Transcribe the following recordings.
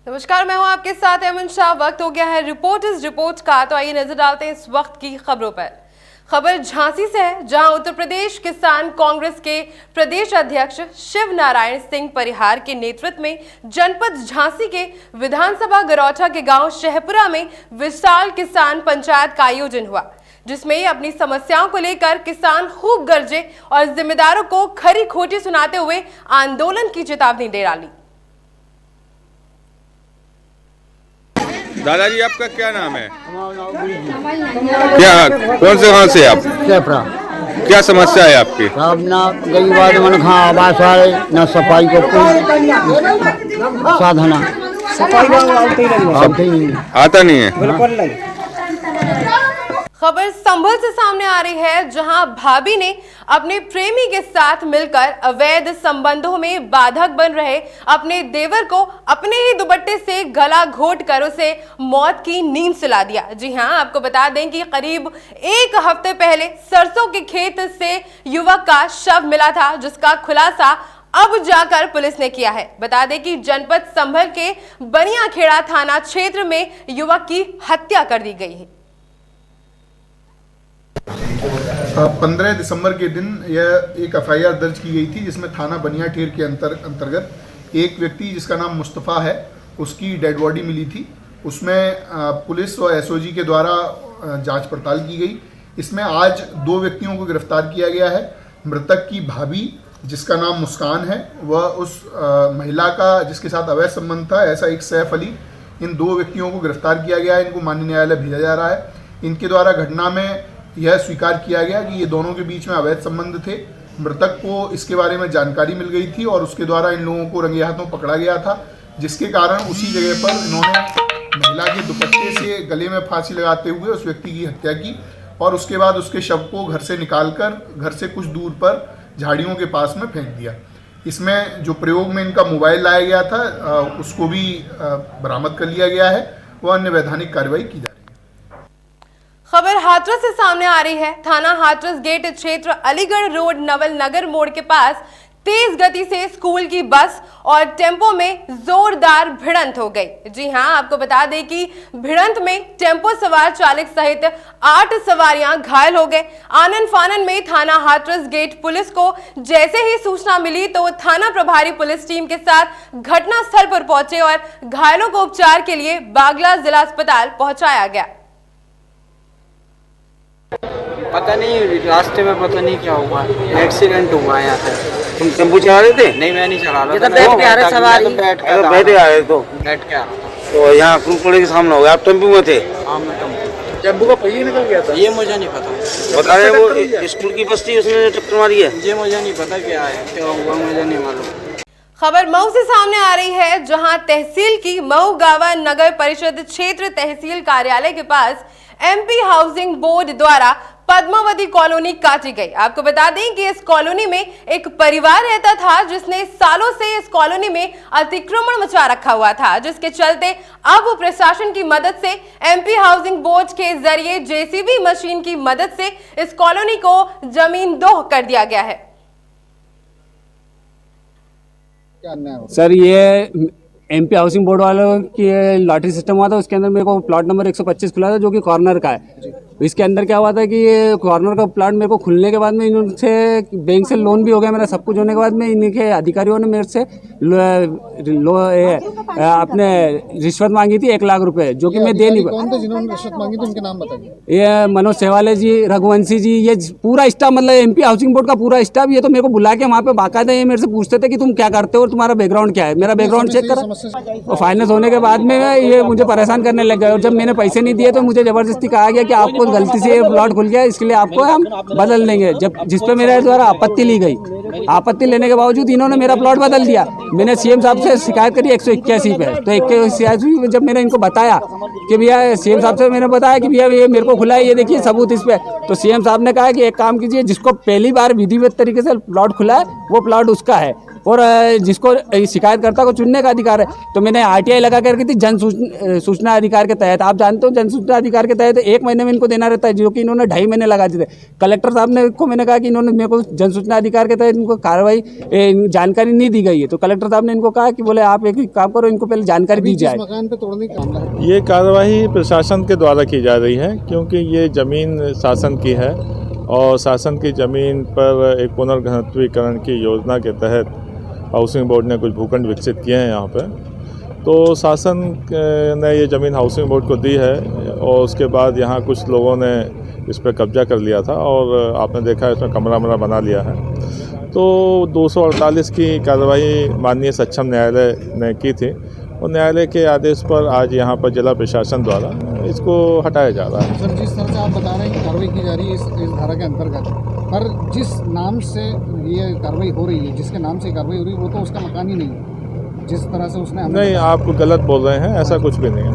नमस्कार, मैं हूं आपके साथ अमन शाह। वक्त हो गया है रिपोर्टर्स रिपोर्ट का, तो आइए नजर डालते हैं इस वक्त की खबरों पर। खबर झांसी से है, जहां उत्तर प्रदेश किसान कांग्रेस के प्रदेश अध्यक्ष शिव नारायण सिंह परिहार के नेतृत्व में जनपद झांसी के विधानसभा गरौठा के गांव शहपुरा में विशाल किसान पंचायत का आयोजन हुआ, जिसमें अपनी समस्याओं को लेकर किसान खूब गरजे और जिम्मेदारों को खरी खोटी सुनाते हुए आंदोलन की चेतावनी दे डाली। दादाजी, आपका क्या नाम है? क्या कौन से गाँव से आप? क्या समस्या है आपकी? अब ना गरीब आदमी खा आवास वाले न सफाई को कोई साधना आता नहीं है। खबर संभल से सामने आ रही है, जहां भाभी ने अपने प्रेमी के साथ मिलकर अवैध संबंधों में बाधक बन रहे अपने देवर को अपने ही दुपट्टे से गला घोट कर उसे मौत की नींद सुला दिया। जी हां, आपको बता दें कि करीब एक हफ्ते पहले सरसों के खेत से युवक का शव मिला था, जिसका खुलासा अब जाकर पुलिस ने किया है। बता दें कि जनपद संभल के बनियाखेड़ा थाना क्षेत्र में युवक की हत्या कर दी गई है। 15 दिसंबर के दिन यह एक एफआईआर दर्ज की गई थी, जिसमें थाना बनियाठेर के अंतर्गत एक व्यक्ति जिसका नाम मुस्तफ़ा है, उसकी डेड बॉडी मिली थी। उसमें पुलिस और एसओजी के द्वारा जांच पड़ताल की गई। इसमें आज 2 व्यक्तियों को गिरफ्तार किया गया है। मृतक की भाभी, जिसका नाम मुस्कान है, वह उस महिला का जिसके साथ अवैध संबंध था, ऐसा एक सैफ अली, इन 2 व्यक्तियों को गिरफ्तार किया गया है। इनको माननीय न्यायालय भेजा जा रहा है। इनके द्वारा घटना में यह स्वीकार किया गया कि ये दोनों के बीच में अवैध संबंध थे। मृतक को इसके बारे में जानकारी मिल गई थी और उसके द्वारा इन लोगों को रंगे हाथों पकड़ा गया था, जिसके कारण उसी जगह पर इन्होंने महिला के दुपट्टे से गले में फांसी लगाते हुए उस व्यक्ति की हत्या की और उसके बाद उसके शव को घर से निकालकर घर से कुछ दूर पर झाड़ियों के पास में फेंक दिया। इसमें जो प्रयोग में इनका मोबाइल लाया गया था, उसको भी बरामद कर लिया गया है। वह अन्य वैधानिक कार्रवाई की जा रही है। खबर हाथरस से सामने आ रही है। थाना हाथरस गेट क्षेत्र अलीगढ़ रोड नवल नगर मोड़ के पास तेज गति से स्कूल की बस और टेम्पो में जोरदार भिड़ंत हो गई। जी हां, आपको बता दें कि भिड़ंत में टेम्पो सवार चालक सहित 8 सवारियां घायल हो गए। आनन फानन में थाना हाथरस गेट पुलिस को जैसे ही सूचना मिली तो थाना प्रभारी पुलिस टीम के साथ घटनास्थल पर पहुंचे और घायलों को उपचार के लिए बागला जिला अस्पताल पहुंचाया गया। पता नहीं, रास्ते में पता नहीं क्या हुआ, एक्सीडेंट हुआ है यहाँ पे। तुम टेम्पो चला रहे थे? नहीं, मैं नहीं चला रहा था। बैठ के आ रहे सवारी? बैठ के आ रहे बैठ के आ रहा था। तो यहाँ कुलपुड़े के सामने हो गया। आप टेम्पो में थे? हाँ, मैं टेम्पो का पहिया निकल गया था? ये मुझे नहीं पता। बता रहे वो स्कूल की बस थी, उसने टक्कर मारी है। ये मुझे नहीं पता क्या है, क्या हुआ मुझे नहीं मालूम। खबर मऊ से सामने आ रही है, जहां तहसील की मऊ गावा नगर परिषद क्षेत्र तहसील कार्यालय के पास एमपी हाउसिंग बोर्ड द्वारा पद्मावती कॉलोनी काटी गई। आपको बता दें कि इस कॉलोनी में एक परिवार रहता था, जिसने सालों से इस कॉलोनी में अतिक्रमण मचा रखा हुआ था, जिसके चलते अब प्रशासन की मदद से एमपी हाउसिंग बोर्ड के जरिए जेसीबी मशीन की मदद से इस कॉलोनी को जमीन दोह कर दिया गया है। सर, ये एमपी हाउसिंग बोर्ड वालों की लॉटरी सिस्टम हुआ था। उसके अंदर मेरे को प्लॉट नंबर 125 खुला था, जो कि कॉर्नर का है। इसके अंदर क्या हुआ था कि ये कॉर्नर का प्लॉट मेरे को खुलने के बाद में इनसे बैंक से लोन भी हो गया मेरा, सब कुछ होने के बाद में इनके अधिकारियों ने मेरे से अपने रिश्वत मांगी थी 1 लाख रुपए, जो कि मैं दे नहीं पाया। कौन थे जिन्होंने रिश्वत मांगी थी, उनके नाम बताइए। ये मनोज सेवाले जी, रघुवंशी जी, ये पूरा स्टाफ, मतलब एमपी हाउसिंग बोर्ड का पूरा स्टाफ। ये तो मेरे को बुला के वहाँ पे बाकायदा ये मेरे से पूछते थे कि तुम क्या करते हो और तुम्हारा बैकग्राउंड क्या है। मेरा बैकग्राउंड चेक करा और फाइनेंस होने के बाद में ये मुझे परेशान करने लग गए। और जब मैंने पैसे नहीं दिए तो मुझे जबरदस्ती कहा गया कि आपको गलती से ये प्लॉट खुल गया, इसके लिए आपको हम बदल देंगे। जब जिस पे मेरे द्वारा आपत्ति ली गई, आपत्ति लेने के बावजूद इन्होंने मेरा प्लॉट बदल दिया। मैंने सीएम साहब से शिकायत करी 181 पे। तो 181 पे जब मैंने इनको बताया कि भैया, सीएम साहब से मैंने बताया कि भैया ये मेरे को खुला है, ये देखिए सबूत इस पे। तो सीएम साहब ने कहा कि एक काम कीजिए, जिसको पहली बार विधिवत तरीके से प्लॉट खुला है वो प्लॉट उसका है। और जिसको शिकायतकर्ता को चुनने का अधिकार है। तो मैंने RTI लगा करके थी जन सूचना अधिकार के तहत। आप जानते हो जन सूचना अधिकार के तहत 1 महीने में इनको देना रहता है, जो कि इन्होंने 2.5 महीने लगा दिए थे। कलेक्टर साहब ने को मैंने कहा कि इन्होंने मेरे को जन सूचना अधिकार के तहत इनको कार्रवाई जानकारी नहीं दी गई है। तो कलेक्टर साहब ने इनको कहा कि बोले आप एक काम करो, इनको पहले जानकारी दी जाए। मकान पे तोड़ने का मामला है। ये कार्रवाई प्रशासन के द्वारा की जा रही है, क्योंकि ये ज़मीन शासन की है और शासन की ज़मीन पर एक पुनर्घनत्वीकरण की योजना के तहत हाउसिंग बोर्ड ने कुछ भूखंड विकसित किए हैं यहाँ पे। तो शासन ने ये ज़मीन हाउसिंग बोर्ड को दी है और उसके बाद यहाँ कुछ लोगों ने इस पर कब्जा कर लिया था और आपने देखा है इसमें कमरा वमरा बना लिया है। तो 248 की कार्रवाई माननीय सक्षम न्यायालय ने की थी और न्यायालय के आदेश पर आज यहाँ पर जिला प्रशासन द्वारा इसको हटाया जा रहा है। सर, जिस तरह से आप बता रहे हैं कि कार्रवाई की जा रही है इस धारा के अंतर्गत, पर जिस नाम से ये कार्रवाई हो रही है, जिसके नाम से कार्रवाई हो रही है, वो तो उसका मकान ही नहीं है। जिस तरह से उसने नहीं, आप गलत बोल रहे हैं, ऐसा कुछ भी नहीं है।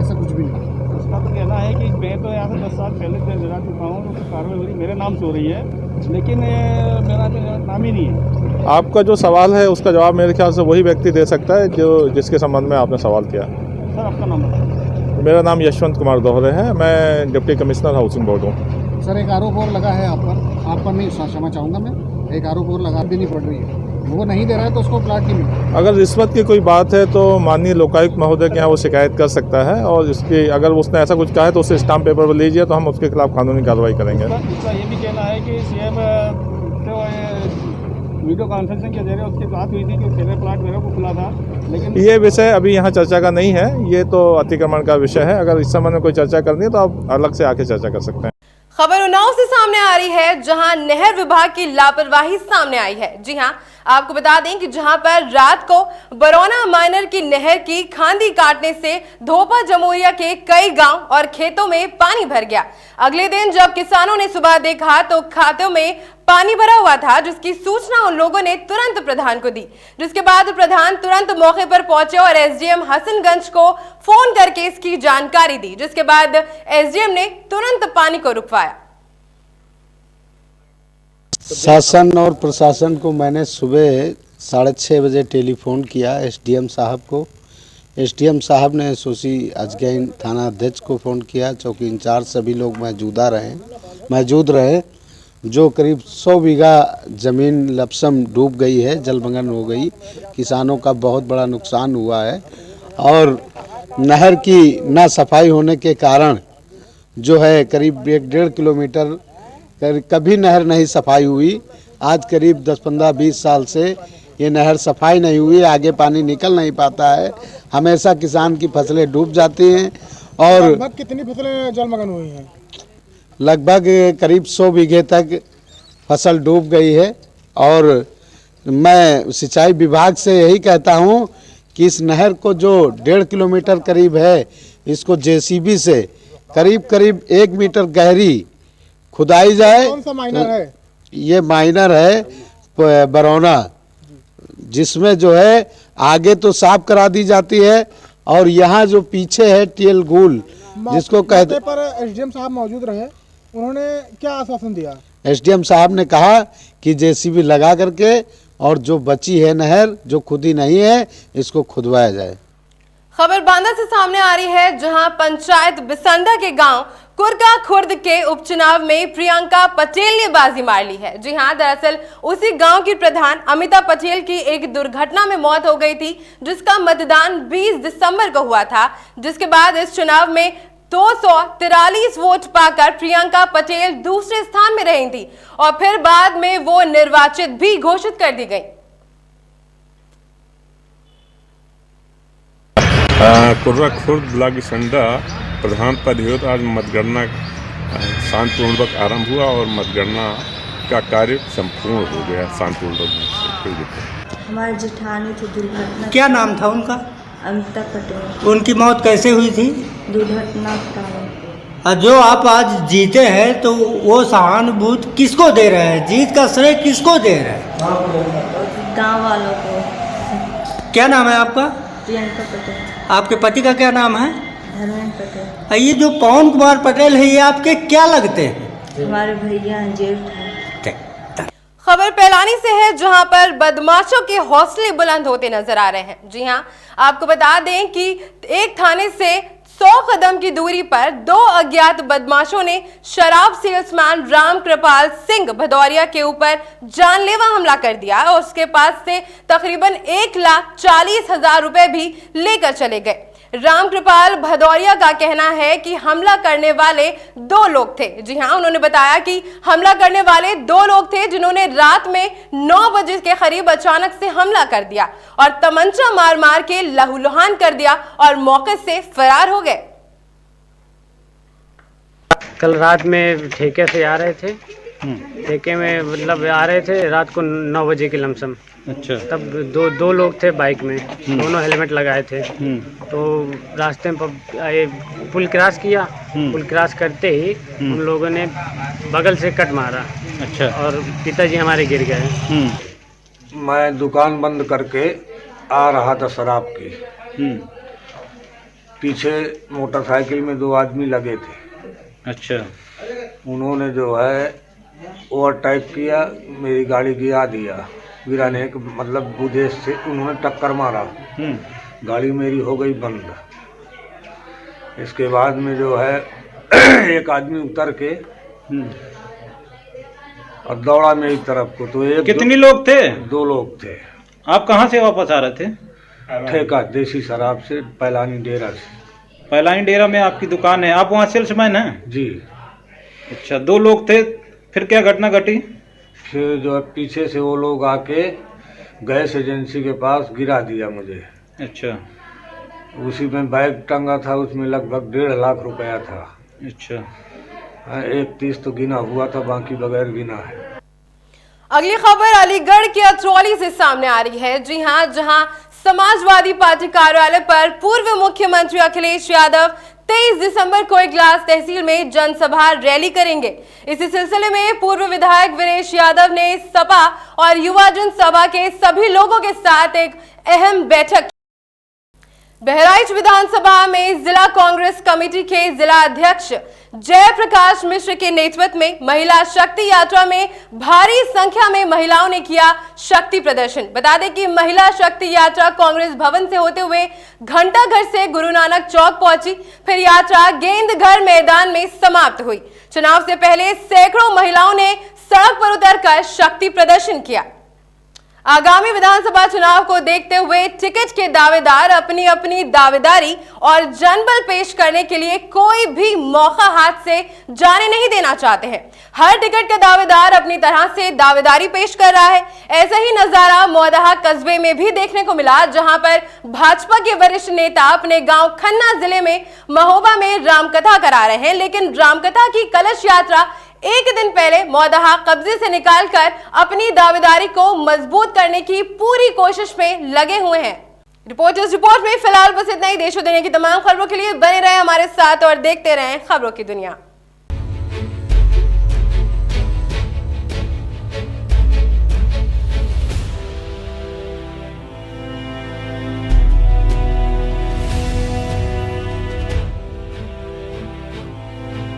ऐसा कुछ भी नहीं। उसका तो कहना है कि मैं तो यहाँ से 10 साल पहले से जला चुका हूँ, उसकी कार्रवाई हो रही मेरे नाम से हो रही है, लेकिन मेरा नाम ही नहीं है। आपका जो सवाल है उसका जवाब मेरे ख्याल से वही व्यक्ति दे सकता है जो जिसके संबंध में आपने सवाल किया। सर, आपका नाम बताइए। मेरा नाम यशवंत कुमार दोहरे है, मैं डिप्टी कमिश्नर हाउसिंग बोर्ड हूँ। सर, एक आरोप और लगा है आप पर नहीं, क्षमा चाहूँगा मैं, एक आरोप और लगा देनी पड़ रही है। वो नहीं दे रहा है तो उसको प्लाट की मिले। अगर रिश्वत की कोई बात है तो माननीय लोकायुक्त महोदय के यहाँ वो शिकायत कर सकता है और इसकी अगर उसने ऐसा कुछ कहा है तो उससे स्टाम्प पेपर पर लीजिए, तो हम उसके खिलाफ कानूनी कार्रवाई करेंगे। इसका ये भी कहना है कि सीएम वीडियो कॉन्फ्रेंसिंग के जरिए उसकी बात हुई थी कि तेरे प्लाट मेरे को खुला था, लेकिन ये विषय अभी यहाँ चर्चा का नहीं है, ये तो अतिक्रमण का विषय है। अगर इस संबंध में कोई चर्चा करनी है तो आप अलग से आके चर्चा कर सकते हैं। खबर उन्नाव से सामने आ रही है, जहां नहर विभाग की लापरवाही सामने आई है। जी हां, आपको बता दें कि जहां पर रात को बरौना माइनर की नहर की खांदी काटने से धोपा जमोरिया के कई गांव और खेतों में पानी भर गया। अगले दिन जब किसानों ने सुबह देखा तो खातों में पानी भरा हुआ था, जिसकी सूचना उन लोगों ने तुरंत प्रधान को दी, जिसके बाद प्रधान तुरंत मौके पर पहुंचे और एसडीएम हसनगंज को फोन करके इसकी जानकारी दी, जिसके बाद एसडीएम ने तुरंत पानी को रुकवाया। शासन और प्रशासन को मैंने सुबह 6:30 बजे टेलीफोन किया एसडीएम साहब को। एसडीएम साहब ने सोसी अजगैन थाना अध्यक्ष को फ़ोन किया। चौकी इंचार्ज सभी लोग मौजूद रहे। जो करीब 100 बीघा ज़मीन लपसम डूब गई है, जलमग्न हो गई। किसानों का बहुत बड़ा नुकसान हुआ है और नहर की ना सफाई होने के कारण जो है करीब 1.5 किलोमीटर कभी नहर नहीं सफाई हुई। आज करीब 10-15-20 साल से ये नहर सफाई नहीं हुई, आगे पानी निकल नहीं पाता है। हमेशा किसान की फसलें डूब जाती हैं और लगभग कितनी फसलें जलमग्न हुई हैं? लगभग करीब 100 बीघे तक फसल डूब गई है। और मैं सिंचाई विभाग से यही कहता हूँ कि इस नहर को जो 1.5 किलोमीटर करीब है, इसको जेसीबी से करीब 1 मीटर गहरी खुदाई जाए। कौन सा माइनर है? ये माइनर है बरौना, जिसमें जो है आगे तो साफ करा दी जाती है और यहाँ जो पीछे है टीएल गुल जिसको कहते पर एसडीएम साहब मौजूद रहे, उन्होंने क्या आश्वासन दिया? एसडीएम साहब ने कहा कि जेसीबी लगा करके और जो बची है नहर जो खुदी नहीं है इसको खुदवाया जाए। खबर बांदा से सामने आ रही है, जहां पंचायत बिसंदा के गांव कुरका खुर्द के उपचुनाव में प्रियंका पटेल ने बाजी मार ली है। जी हां, दरअसल उसी गांव की प्रधान अमिता पटेल की एक दुर्घटना में मौत हो गई थी, जिसका मतदान 20 दिसंबर को हुआ था। जिसके बाद इस चुनाव में 243 वोट पाकर प्रियंका पटेल दूसरे स्थान में रही थी और फिर बाद में वो निर्वाचित भी घोषित कर दी गई। कुर्रा खुर्द ब्लॉक संडा प्रधान पद हेतु आज मतगणना शांतिपूर्वक आरंभ हुआ और मतगणना का कार्य संपूर्ण हो गया शांतिपूर्वक। हमारे जेठानी थी दुर्घटना। क्या नाम था उनका? अमिता पटेल। उनकी मौत कैसे हुई थी? दुर्घटना कारण। जो आप आज जीते हैं तो वो सहानुभूति किसको दे रहे हैं? जीत का श्रेय किसको दे रहे हैं? गांव वालों को। क्या नाम है आपका? प्रियंका पटेल। आपके पति का क्या नाम है? धर्मेंद्र पटेल। ये जो पवन कुमार पटेल है, ये आपके क्या लगते हैं? हमारे भैया हैं, जेठ हैं। खबर पैलानी से है, जहां पर बदमाशों के हौसले बुलंद होते नजर आ रहे हैं। जी हां, आपको बता दें कि एक थाने से 100 कदम की दूरी पर दो अज्ञात बदमाशों ने शराब सेल्समैन राम कृपाल सिंह भदौरिया के ऊपर जानलेवा हमला कर दिया और उसके पास से तकरीबन 1,40,000 रुपए भी लेकर चले गए। राम कृपाल भदौरिया का कहना है कि हमला करने वाले दो लोग थे। जी हां, उन्होंने बताया कि हमला करने वाले दो लोग थे जिन्होंने रात में 9 बजे के करीब अचानक से हमला कर दिया और तमंचा मार मार के लहूलुहान कर दिया और मौके से फरार हो गए। कल रात में ठेके से आ रहे थे, ठेके में मतलब आ रहे थे रात को 9 बजे के लमसम। अच्छा। तब दो लोग थे बाइक में, दोनों हेलमेट लगाए थे। तो रास्ते में पुल क्रॉस किया, पुल क्रॉस करते ही उन लोगों ने बगल से कट मारा। अच्छा। और पिताजी हमारे गिर गए। मैं दुकान बंद करके आ रहा था शराब की, पीछे मोटरसाइकिल में 2 आदमी लगे थे। अच्छा। उन्होंने जो है ओवरटेक किया, मेरी गाड़ी गिराने के मतलब उद्देश्य से उन्होंने टक्कर मारा। गाड़ी मेरी हो गई बंद। इसके बाद में जो है एक आदमी उतर के और दौड़ा मेरी तरफ को। तो एक कितने लोग थे? 2 लोग थे। आप कहाँ से वापस आ रहे थे? ठेका देसी शराब से, पैलानी डेरा से। पैलानी डेरा में आपकी दुकान है, आप वहाँ सेल्समैन हैं? जी। अच्छा, 2 लोग थे, फिर क्या घटना घटी? फिर जो है पीछे से वो लोग आके गैस एजेंसी के पास गिरा दिया मुझे। अच्छा। उसी में बैग टंगा था, उसमें लगभग 1.5 लाख रुपया था। अच्छा। 1,30 तो गिना हुआ था, बाकी बगैर गिना है। अगली खबर अलीगढ़ की अतरौली से सामने आ रही है। जी हां, जहां समाजवादी पार्टी कार्यालय पर पूर्व मुख्यमंत्री अखिलेश यादव 23 दिसंबर को इगलास तहसील में जनसभा रैली करेंगे। इसी सिलसिले में पूर्व विधायक वीरेश यादव ने सपा और युवा जनसभा के सभी लोगों के साथ एक अहम बैठक। बहराइच विधानसभा में जिला कांग्रेस कमेटी के जिला अध्यक्ष जयप्रकाश मिश्र के नेतृत्व में महिला शक्ति यात्रा में भारी संख्या में महिलाओं ने किया शक्ति प्रदर्शन। बता दें कि महिला शक्ति यात्रा कांग्रेस भवन से होते हुए घंटाघर से गुरु नानक चौक पहुंची, फिर यात्रा गेंदघर मैदान में समाप्त हुई। चुनाव से पहले सैकड़ों महिलाओं ने सड़क पर उतरकर शक्ति प्रदर्शन किया। आगामी विधानसभा चुनाव को देखते हुए टिकट के दावेदार अपनी अपनी दावेदारी और जनबल पेश करने के लिए कोई भी मौका हाथ से जाने नहीं देना चाहते हैं। हर टिकट का दावेदार अपनी तरह से दावेदारी पेश कर रहा है। ऐसा ही नजारा मौदहा कस्बे में भी देखने को मिला, जहां पर भाजपा के वरिष्ठ नेता अपने गांव खन्ना जिले में महोबा में रामकथा करा रहे हैं, लेकिन रामकथा की कलश यात्रा एक दिन पहले मौदहा कब्जे से निकालकर अपनी दावेदारी को मजबूत करने की पूरी कोशिश में लगे हुए हैं। रिपोर्टर्स रिपोर्ट में फिलहाल बस इतना ही। देश और दुनिया की तमाम खबरों के लिए बने रहें हमारे साथ और देखते रहें खबरों की दुनिया।